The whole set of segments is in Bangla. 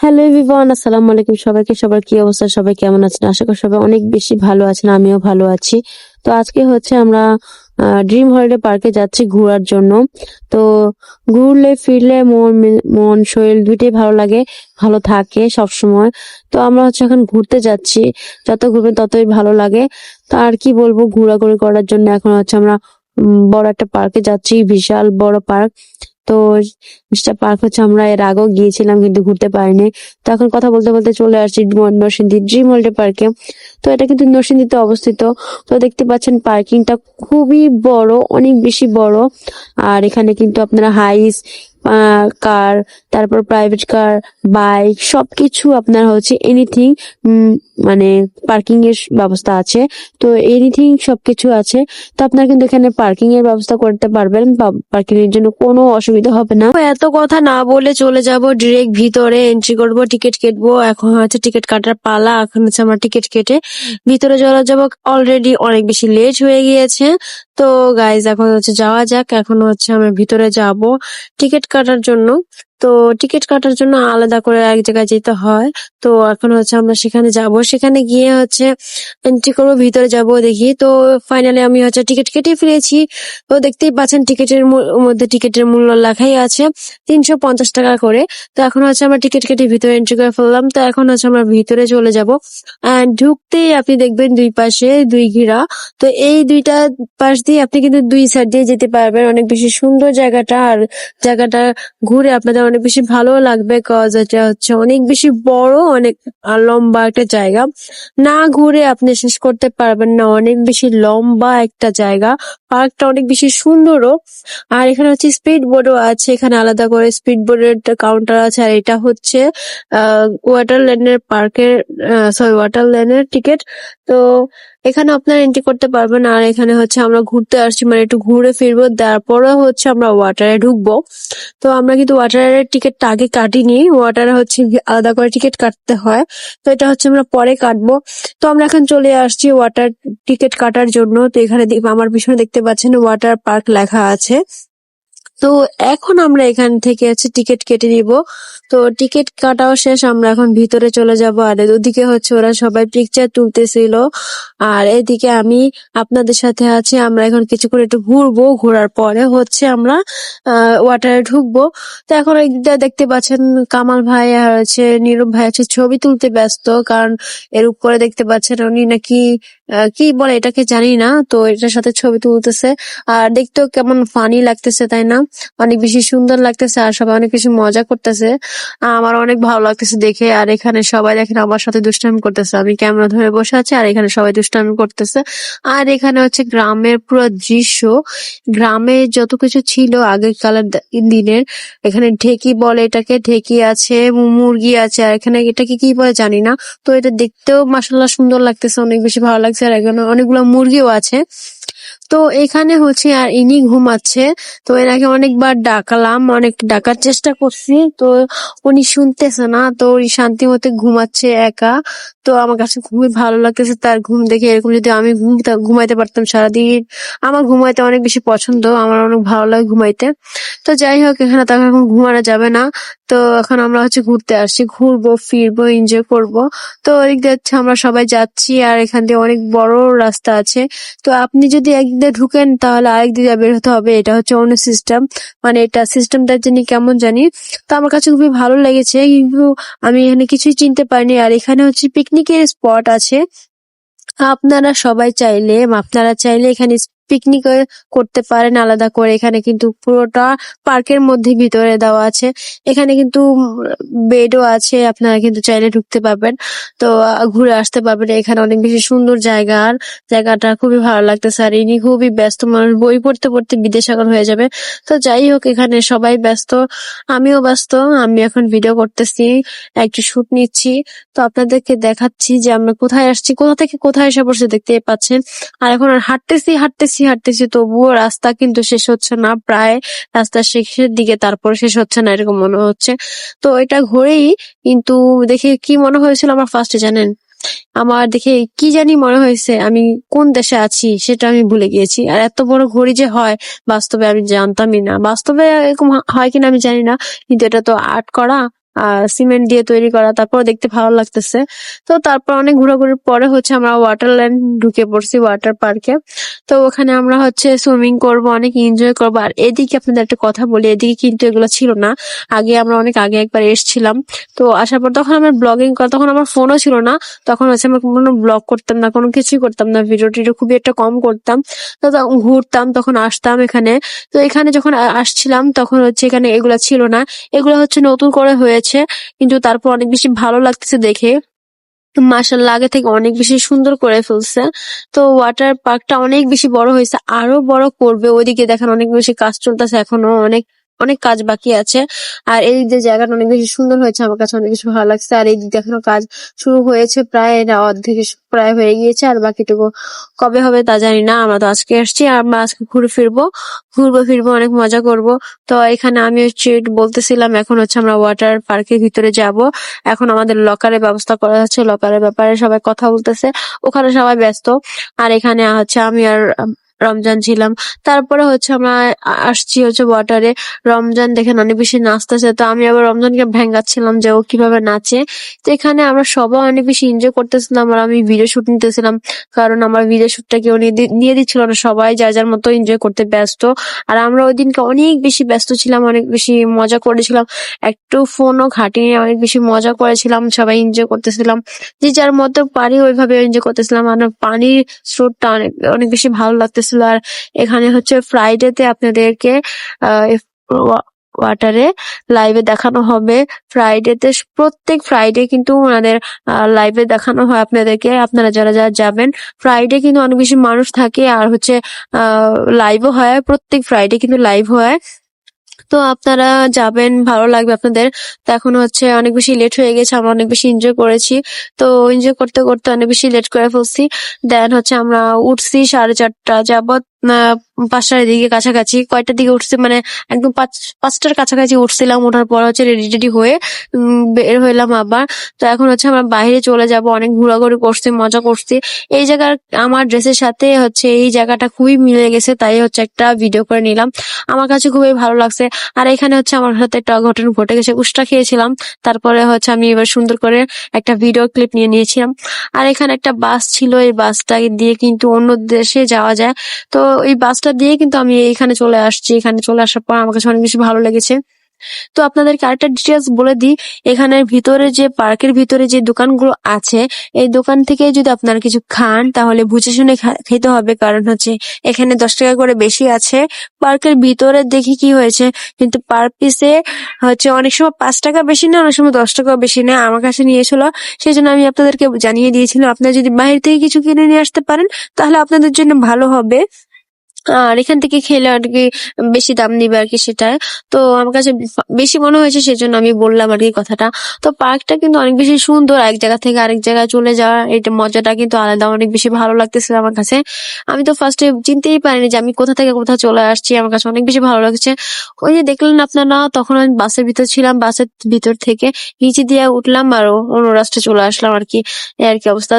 হ্যালো এভরিওয়ান, আসসালামু আলাইকুম সবাইকে। সবার কি অবস্থা? সবাই কেমন আছেন? আশা করি সবাই অনেক বেশি ভালো আছেন। আমিও ভালো আছি। তো আজকে হচ্ছে আমরা ড্রিম হলিডে পার্কে যাচ্ছি ঘোরার জন্য। তো ঘুরলে ফিরলে মন শরীর দুইটাই ভালো লাগে, ভালো থাকে সবসময়। তো আমরা হচ্ছে এখন ঘুরতে যাচ্ছি। যত ঘুরবেন ততই ভালো লাগে। তো আর কি বলবো, ঘোরাঘুরি করার জন্য এখন হচ্ছে আমরা বড় একটা পার্কে যাচ্ছি, বিশাল বড় পার্ক। তো যেটা পার্ক হচ্ছে আমরা এর আগেও গিয়েছিলাম কিন্তু ঘুরতে পারিনি। তো এখন কথা বলতে বলতে চলে আসছি নরসিংদী ড্রিম ওয়ার্ল্ড পার্কে। তো এটা কিন্তু নরসিংদীতে অবস্থিত। তো দেখতে পাচ্ছেন পার্কিংটা খুবই বড়, অনেক বেশি বড়। আর এখানে কিন্তু আপনারা হাইস কার, তারপর প্রাইভেট কার, বাইক সবকিছু আপনার হচ্ছে এনিথিং, মানে পার্কিং এর ব্যবস্থা আছে। তো এনিথিং সবকিছু আছে। তো আপনারা কিন্তু এখানে পার্কিং এর ব্যবস্থা করতে পারবেন, পার্কিং এর জন্য কোনো অসুবিধা হবে না। তো এত কথা না বলে চলে যাব ডিরেক্ট ভিতরে, এন্ট্রি করব, টিকিট কাটবো। এখন হচ্ছে টিকিট কাটার পালা। এখন হচ্ছে আমরা টিকিট কেটে ভিতরে চলে যাব। অলরেডি অনেক বেশি লেট হয়ে গিয়েছে। তো গাইজ এখন হচ্ছে যাওয়া যাক। এখন হচ্ছে আমরা ভিতরে যাব টিকিট কাটার জন্য। তো টিকিট কাটার জন্য আলাদা করে এক জায়গায় যেতে হয়। তো এখন হচ্ছে আমরা সেখানে যাব। সেখানে গিয়ে হচ্ছে এন্ট্রি করবো, ভিতরে যাব দেখি। তো ফাইনালি আমি হচ্ছে টিকিট কেটে ফিরেছি। তো দেখতেই পাচ্ছেন টিকিটের মধ্যে টিকিটের মূল্য লেখাই আছে 350 টাকা করে। তো এখন হচ্ছে আমরা টিকিট কেটে ভিতরে এন্ট্রি করে ফেললাম। তো এখন হচ্ছে আমরা ভিতরে চলে যাব। অ্যান্ড ঢুকতেই আপনি দেখবেন দুই পাশে দুই ঘেরা। তো এই দুইটা পাশ দিয়ে আপনি কিন্তু দুই সাইড দিয়ে যেতে পারবেন। অনেক বেশি সুন্দর জায়গাটা। আর জায়গাটা ঘুরে আপনাদের অনেক বেশি ভালো লাগবে, কজ এটা হচ্ছে অনেক বেশি বড়, অনেক লম্বা একটা জায়গা। না ঘুরে আপনি শেষ করতে পারবেন না, অনেক বেশি লম্বা একটা জায়গা। পার্কটা অনেক বেশি সুন্দরও। আর এখানে হচ্ছে স্পিড বোর্ডও আছে, এখানে আলাদা করে স্পিড বোর্ডের একটা কাউন্টার আছে। আর এটা হচ্ছে ওয়াটারল্যান্ডের পার্কের, সরি ওয়াটারল্যান্ডের টিকিট। তো এখানে আপনারা এন্ট্রি করতে পারবেন। আর এখানে হচ্ছে আমরা ঘুরতে আসছি, মানে একটু ঘুরে ফিরবো, তারপরে হচ্ছে আমরা ওয়াটারে ঢুকবো। তো আমরা কিন্তু ওয়াটারের টিকিটটা আগে কাটিনি, ওয়াটারে হচ্ছে আলাদা করে টিকিট কাটতে হয়। তো এটা হচ্ছে আমরা পরে কাটবো। তো আমরা এখন চলে আসছি ওয়াটার টিকিট কাটার জন্য। তো এখানে আমার পিছনে দেখতে পাচ্ছেন ওয়াটার পার্ক লেখা আছে। তো এখন আমরা এখান থেকে হচ্ছে টিকিট কেটে নিব। তো টিকিট কাটাও শেষ, আমরা এখন ভিতরে চলে যাব। আর ওদিকে হচ্ছে ওরা সবাই পিকচার তুলতেছিল। আর এদিকে আমি আপনাদের সাথে আছি। আমরা এখন কিছুক্ষণ একটু ঘুরবো, ঘোরার পরে হচ্ছে আমরা ওয়াটারে ঢুকবো। তো এখন এইদিকটা দেখতে পাচ্ছেন কামাল ভাই আর হচ্ছে নীরব ভাই হচ্ছে ছবি তুলতে ব্যস্ত। কারণ এর উপরে দেখতে পাচ্ছেন উনি নাকি কি বলে এটাকে জানি না, তো এটার সাথে ছবি তুলতেছে। আর দেখতেও কেমন ফানি লাগতেছে, তাই না? অনেক বেশি সুন্দর লাগতেছে আর সবাই অনেক বেশি মজা করতেছে। আমার অনেক ভালো লাগতেছে দেখে। আর এখানে সবাই দেখেন আমার সাথে দুষ্টামি করতেছে, আমি ক্যামেরা ধরে বসে আছি আর এখানে সবাই দুষ্টামি করতেছে। আর এখানে হচ্ছে গ্রামের পুরো দৃশ্য, গ্রামে যত কিছু ছিল আগেকালের দিনের। এখানে ঢেকি বলে এটাকে, ঢেকি আছে, মুরগি আছে, আর এখানে এটাকে কি বলে জানি না। তো এটা দেখতেও মাশাআল্লাহ সুন্দর লাগতেছে, অনেক বেশি ভালো লাগছে। আর এখানে অনেকগুলো মুরগিও আছে। তো এখানে হচ্ছে আর ইনি ঘুমাচ্ছে। তো এনাকে অনেকবার ডাকালাম, অনেক ডাকার চেষ্টা করছি, তো উনি শুনতেছে না। তো উনি শান্তি মতো ঘুমাচ্ছে একা। তো আমার কাছে খুবই ভালো লাগতেছে তার ঘুম দেখে। এরকম যদি আমি ঘুমাইতে পারতাম সারাদিন। আমার ঘুমাইতে অনেক বেশি পছন্দ, আমার অনেক ভালো লাগে ঘুমাইতে। তো যাই হোক, এখানে তো এখন ঘুমানো যাবে না। তো এখন আমরা হচ্ছে ঘুরতে আসছি, ঘুরবো ফিরবো এনজয় করব। তো ওদিক দিয়ে হচ্ছে আমরা সবাই যাচ্ছি। আর এখান দিয়ে অনেক বড় রাস্তা আছে। তো আপনি যদি একদিক দিয়ে ঢুকেন তাহলে আরেক দিক দিয়ে বের হতে হবে। এটা হচ্ছে অন্য সিস্টেম, মানে এটা সিস্টেমটা জানি কেমন জানি। তো আমার কাছে খুবই ভালো লেগেছে, কিন্তু আমি এখানে কিছুই চিনতে পারিনি। আর এখানে হচ্ছে পিকনিকের স্পট আছে। আপনারা চাইলে এখানে পিকনিক করতে পারেন আলাদা করে। এখানে কিন্তু পুরোটা পার্কের মধ্যে ভিতরে দেওয়া আছে। এখানে কিন্তু বেডও আছে, আপনারা কিন্তু চাইলে ঢুকতে পারবেন। তো ঘুরে আসতে পারবেন। এখানে অনেক বেশি সুন্দর জায়গা, আর জায়গাটা খুবই ভালো লাগতেছে। আর ইনি খুবই ব্যস্ত মানুষ, বই পড়তে পড়তে বিদ্যাসাগর হয়ে যাবে। তো যাই হোক, এখানে সবাই ব্যস্ত, আমিও ব্যস্ত। আমি এখন ভিডিও করতেছি, একটু শুট নিচ্ছি। তো আপনাদেরকে দেখাচ্ছি যে আমরা কোথায় আসছি, কোথা থেকে কোথায় এসে পড়ছে দেখতে পাচ্ছেন। আর এখন আর হাঁটতেছি তবুও রাস্তা কিন্তু শেষ হচ্ছে না, প্রায় রাস্তার শেষের দিকে, তারপর শেষ হচ্ছে না এরকম মনে হচ্ছে। তো এটা ঘুরেই কিন্তু দেখে কি মনে হয়েছিল আমার ফার্স্টে জানেন? আমার দেখে কি জানি মনে হয়েছে আমি কোন দেশে আছি সেটা আমি ভুলে গিয়েছি। আর এত বড় ঘড়ি যে হয় বাস্তবে আমি জানতামই না, বাস্তবে এরকম হয় কিনা আমি জানি না, কিন্তু এটা তো আর্ট করা। সিমেন্ট দিয়ে তৈরি করা, তারপর দেখতে ভালো লাগতেছে। তো তারপর অনেক ঘোরাঘুরির পরে হচ্ছে আমরা ওয়াটারল্যান্ড ঢুকে পড়ছি, ওয়াটার পার্কে। তো ওখানে আমরা হচ্ছে সুইমিং করব, অনেক এনজয় করবো। আর এদিকে আপনাদের একটা কথা বলি, এদিকে কিন্তু এগুলো ছিল না। আমরা অনেক আগে একবার এসেছিলাম। তো আসার পর তখন আমার ব্লগিং করা, তখন আমার ফোনও ছিল না। তখন হচ্ছে আমরা কোনো ব্লগ করতাম না, কোনো কিছুই করতাম না, ভিডিও টিডিও খুবই একটা কম করতাম। তো তখন ঘুরতাম, তখন আসতাম এখানে। তো এখানে যখন আসছিলাম তখন হচ্ছে এখানে এগুলা ছিল না। এগুলো হচ্ছে নতুন করে হয়েছে, কিন্তু তারপর অনেক বেশি ভালো লাগতেছে দেখে। মাশাআল্লাহ, আগে থেকে অনেক বেশি সুন্দর করে ফেলছে। তো ওয়াটার পার্কটা অনেক বেশি বড় হয়েছে, আরো বড় করবে। ওইদিকে দেখেন অনেক বেশি কাজ চলতেছে, এখনো অনেক অনেক কাজ বাকি আছে। আর এই যে জায়গাটা অনেক বেশি সুন্দর হয়েছে, আমার কাছে অনেক বেশি ভালো লাগছে। আর এই দিকে এখনো কাজ শুরু হয়েছে, প্রায় এটা অর্ধেক প্রায় হয়ে গিয়েছে, আর বাকিটুকু কবে হবে তা জানি না। আমরা তো আজকে এসেছি, আর আমরা আজকে ঘুরবো ফিরবো, অনেক মজা করব। তো এখানে আমি হচ্ছে বলতেছিলাম, এখন হচ্ছে আমরা ওয়াটার পার্কের ভিতরে যাব। এখন আমাদের লকারের ব্যবস্থা করা হচ্ছে, লকারের ব্যাপারে সবাই কথা বলতেছে, ওখানে সবাই ব্যস্ত। আর এখানে হচ্ছে আমি আর রমজান ছিলাম। তারপরে হচ্ছে আমরা আসছি হচ্ছে ওয়াটারে। রমজান দেখেন অনেক বেশি নাচতেছে, তো আমি আবার রমজানকে ভেঙ্গাচ্ছিলাম যে ও কিভাবে নাচে। তো এখানে আমরা সবাই অনেক বেশি এনজয় করতেছিলাম, আর আমি ভিডিও শুট নিতেছিলাম, কারণ আমার ভিডিও শুটটা কেউ নিয়ে দিচ্ছিল না, সবাই যার যার মতো এনজয় করতে ব্যস্ত। আর আমরা ওই দিনকে অনেক বেশি ব্যস্ত ছিলাম, অনেক বেশি মজা করেছিলাম, একটু ফোনও ঘাটিনি, অনেক বেশি মজা করেছিলাম, সবাই এনজয় করতেছিলাম, যে যার মতো পারি ওইভাবে এনজয় করতেছিলাম। আর পানির স্রোতটা অনেক অনেক বেশি ভালো লাগতেছিল। আর এখানে হচ্ছে ফ্রাইডেতে আপনাদেরকে আহ ওয়াটারে লাইভে দেখানো হবে। ফ্রাইডেতে প্রত্যেক ফ্রাইডে কিন্তু ওনাদের লাইভে দেখানো হয় আপনাদেরকে, আপনারা যারা যারা যাবেন। ফ্রাইডে কিন্তু অনেক বেশি মানুষ থাকে, আর হচ্ছে লাইভও হয়, প্রত্যেক ফ্রাইডে কিন্তু লাইভ হয়। তো আপনারা যাবেন, ভালো লাগবে আপনাদের। তো এখন হচ্ছে অনেক বেশি লেট হয়ে গেছে, আমরা অনেক বেশি এনজয় করেছি। তো এনজয় করতে করতে অনেক বেশি লেট করে ফেলছি। দেন হচ্ছে আমরা উঠছি 4:30 যাবত, 5টার দিকে কাছাকাছি, কয়টার দিকে উঠছি মানে একদম 5টার কাছাকাছি উঠছিলাম। ওঠার পর হচ্ছে রেডি টেডি হয়ে বের হইলাম আবার। তো এখন হচ্ছে আমরা বাইরে চলে যাব, অনেক ঘোরাঘুরি করছি, মজা করছি। এই জায়গার আমার ড্রেসের সাথে হচ্ছে এই জায়গাটা খুবই মিলে গেছে, তাই হচ্ছে একটা ভিডিও করে নিলাম, আমার কাছে খুবই ভালো লাগছে। আর এখানে হচ্ছে আমার সাথে একটা ঘটনা ঘটে গেছে, উস্টা খেয়েছিলাম, তারপরে হচ্ছে আমি এবার সুন্দর করে একটা ভিডিও ক্লিপ নিয়ে নিয়েছিলাম। আর এখানে একটা বাস ছিল, এই বাসটা দিয়ে কিন্তু অন্য দেশে যাওয়া যায়। তো এই বাসটা দিয়ে কিন্তু আমি এখানে চলে আসছি। এখানে চলে আসার পর আমার কাছে অনেক বেশি ভালো লেগেছে। তো আপনাদেরকে আরেকটা ডিটেলস বলে দিই, এখানের ভিতরে যে পার্কের ভিতরে যে দোকানগুলো আছে, এই দোকান থেকে যদি আপনারা কিছু খান তাহলে বুঝে শুনে খেতে হবে, কারণ হচ্ছে এখানে 10 টাকা করে বেশি আছে। পার্কের ভিতরে দেখি কি হয়েছে, কিন্তু পার পিসে হচ্ছে অনেক সময় 5 টাকা বেশি না, অনেক সময় 10 টাকা বেশি না, আমার কাছে নিয়েছিল। সেই জন্য আমি আপনাদেরকে জানিয়ে দিয়েছিলাম, আপনারা যদি বাইরে থেকে কিছু কিনে নিয়ে আসতে পারেন তাহলে আপনাদের জন্য ভালো হবে। আর এখান থেকে খেলে আর কি বেশি দাম নিবে আর কি, সেটাই। তো আমার কাছে বেশি মনে হয়েছে, সেজন্য আমি বললাম আর কি কথাটা। তো পার্কটা কিন্তু অনেক বেশি সুন্দর, এক জায়গা থেকে আরেক জায়গায় চলে যাওয়া এটা মজাটা কিন্তু আলাদা, অনেক বেশি ভালো লাগতেছিল আমার কাছে। আমি তো ফার্স্টে চিনতেই পারিনি যে আমি কোথা থেকে কোথা চলে আসছি, আমার কাছে অনেক বেশি ভালো লাগছে। ওই যে দেখলেন আপনারা, তখন আমি বাসের ভিতর ছিলাম, বাসের ভিতর থেকে নিচে দিয়ে উঠলাম আর অন্য রাস্তায় চলে আসলাম আর কি, এই আর কি অবস্থা।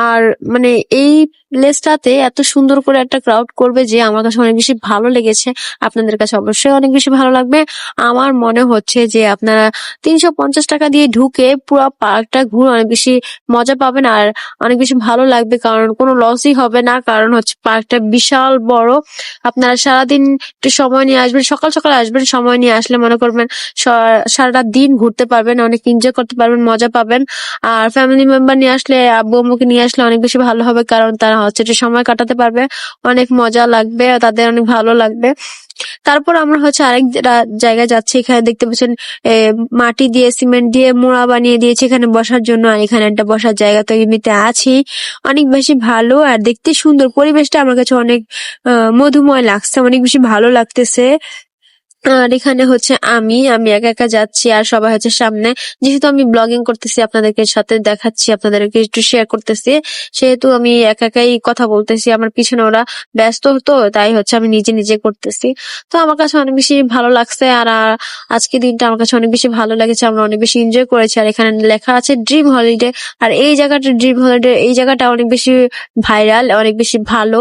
আর মানে এই প্লেসটাতে এত সুন্দর করে একটা ক্রাউড করবে যে আমার কাছে অনেক বেশি ভালো লেগেছে, আপনাদের কাছে অবশ্যই অনেক বেশি ভালো লাগবে। আমার মনে হচ্ছে যে আপনারা 350 টাকা দিয়ে ঢুকে পুরো পার্কটা ঘুরে অনেক বেশি মজা পাবেন, আর অনেক বেশি ভালো লাগবে, কারণ কোনো লসই হবে না, কারণ হচ্ছে পার্কটা বিশাল বড়। আপনারা সারাদিন একটু সময় নিয়ে আসবেন, সকাল সকাল আসবেন, সময় নিয়ে আসলে মনে করবেন সারাটা দিন ঘুরতে পারবেন, অনেক এনজয় করতে পারবেন, মজা পাবেন। আর ফ্যামিলি মেম্বার নিয়ে আসলে, আব্বু আম্মুকে নিয়ে আসলে অনেক বেশি ভালো হবে, কারণ তারা হচ্ছে যে সময় কাটাতে পারবে, অনেক মজা লাগবে, তাদের অনেক ভালো লাগবে। তারপর আমরা হচ্ছে আরেক জায়গায় যাচ্ছি। এখানে দেখতে পাচ্ছেন মাটি দিয়ে সিমেন্ট দিয়ে মোড়া বানিয়ে দিয়েছে এখানে বসার জন্য, আর এখানে একটা বসার জায়গা তো এমনিতে আছি, অনেক বেশি ভালো আর দেখতে সুন্দর। পরিবেশটা আমার কাছে অনেক মধুময় লাগছে, অনেক বেশি ভালো লাগতেছে। আর এখানে হচ্ছে আমি একা একা যাচ্ছি, আর সবাই হচ্ছে সামনে। যেহেতু আমি ব্লগিং করতেছি, আপনাদেরকে সাথে দেখাচ্ছি, আপনাদেরকে একটু শেয়ার করতেছি, সেহেতু আমি একা একাই কথা বলতেছি, আমার পিছনে ওরা ব্যস্ত হতো, তাই হচ্ছে আমি নিজে নিজে করতেছি। তো আমার কাছে অনেক বেশি ভালো লাগছে। আর আজকে দিনটা আমার কাছে অনেক বেশি ভালো লেগেছে, আমরা অনেক বেশি এনজয় করেছি। আর এখানে লেখা আছে ড্রিম হলিডে, আর এই জায়গাটা ড্রিম হলিডে, এই জায়গাটা অনেক বেশি ভাইরাল, অনেক বেশি ভালো,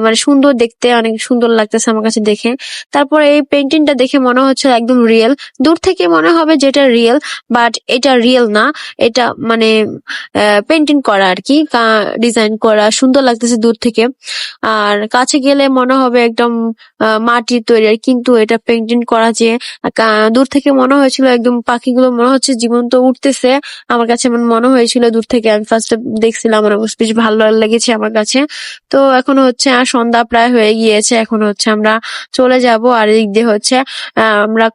মানে সুন্দর দেখতে, অনেক সুন্দর লাগতেছে আমার কাছে দেখে। তারপর এই পেন্টিংটা দেখে মনে হচ্ছে একদম রিয়েল। দূর থেকে মনে হবে যেটা রিয়েল, বাট এটা রিয়েল না। এটা মানে পেন্টিং করা আর কি, ডিজাইন করা, সুন্দর লাগতেছে দূর থেকে। আর কাছে গেলে মনে হবে একদম মাটির তৈরি, কিন্তু এটা পেন্টিং করা যে দূর থেকে মনে হয়েছিল একদম পাখিগুলো মনে হচ্ছে জীবন্ত উঠতেছে। আমার কাছে এমন মনে হয়েছিল দূর থেকে, আমি ফার্স্টে দেখছিলাম, আমার বেশ ভালো লেগেছে আমার কাছে। তো এখন হচ্ছে সন্ধ্যা প্রায় হয়ে গিয়েছে, এখন হচ্ছে আমরা চলে যাব। আর এদিক দিয়ে হচ্ছে আমরা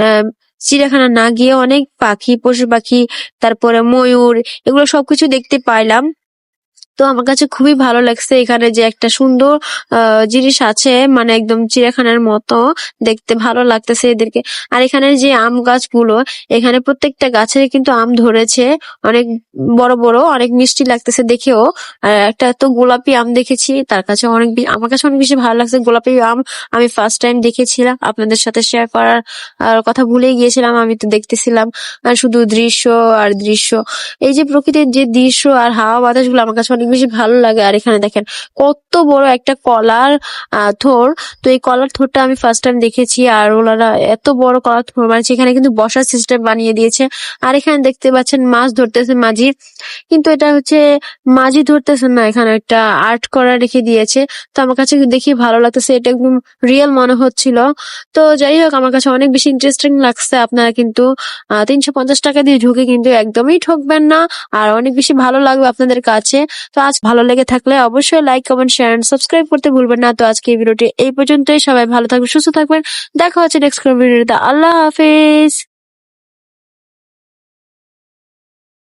আহ চিড়িয়াখানা না গিয়ে অনেক পাখি, পশু পাখি, তারপরে ময়ূর, এগুলো সবকিছু দেখতে পাইলাম। তো আমার কাছে খুবই ভালো লাগছে এখানে যে একটা সুন্দর জিনিস আছে, মানে একদম চিড়িয়াখানার মতো দেখতে ভালো লাগতেছে এদেরকে। আর এখানে যে আম গাছগুলো, এখানে প্রত্যেকটা গাছের কিন্তু আম ধরেছে, অনেক বড় বড়, অনেক মিষ্টি লাগতেছে দেখেও। আর একটা তো গোলাপি আম দেখেছি, তার কাছে আমার কাছে অনেক বেশি ভালো লাগছে গোলাপি আম। আমি ফার্স্ট টাইম দেখেছিলাম, আপনাদের সাথে শেয়ার করার কথা ভুলেই গিয়েছিলাম। আমি তো দেখতেছিলাম শুধু দৃশ্য আর দৃশ্য। এই যে প্রকৃতির যে দৃশ্য আর হাওয়া বাতাস গুলো আমার কাছে অনেক বেশি ভালো লাগে। আর এখানে দেখেন কত বড় একটা কলার থোর। তো এই কলার থোরটা আমি ফার্স্ট টাইম দেখেছি। আর ওনারা এত বড় কলার থোর বানিয়েছে, এখানে কিন্তু বসার সিস্টেম বানিয়ে দিয়েছে। আর এখানে দেখতে পাচ্ছেন মাছ ধরতেছে মাঝি, কিন্তু এটা হচ্ছে মাঝি ধরতেছে না, এখানে একটা আর্ট করা রেখে দিয়েছে। তো আমার কাছে দেখে ভালো লাগতেছে, এটা একদম রিয়েল মনে হচ্ছিল। তো যাই হোক, আমার কাছে অনেক বেশি ইন্টারেস্টিং লাগছে। আপনারা কিন্তু 350 টাকা দিয়ে ঢুকে কিন্তু একদমই ঠকবেন না, আর অনেক বেশি ভালো লাগবে আপনাদের কাছে। তো আজ ভালো লেগে থাকলে অবশ্যই like, comment, share and subscribe করতে ভুলবেন না। তো আজকে এই ভিডিওটি এই পর্যন্তই। সবাই ভালো থাকবেন, সুস্থ থাকবেন। দেখা হচ্ছে নেক্সট কোনো ভিডিওতে। আল্লাহ হাফেজ।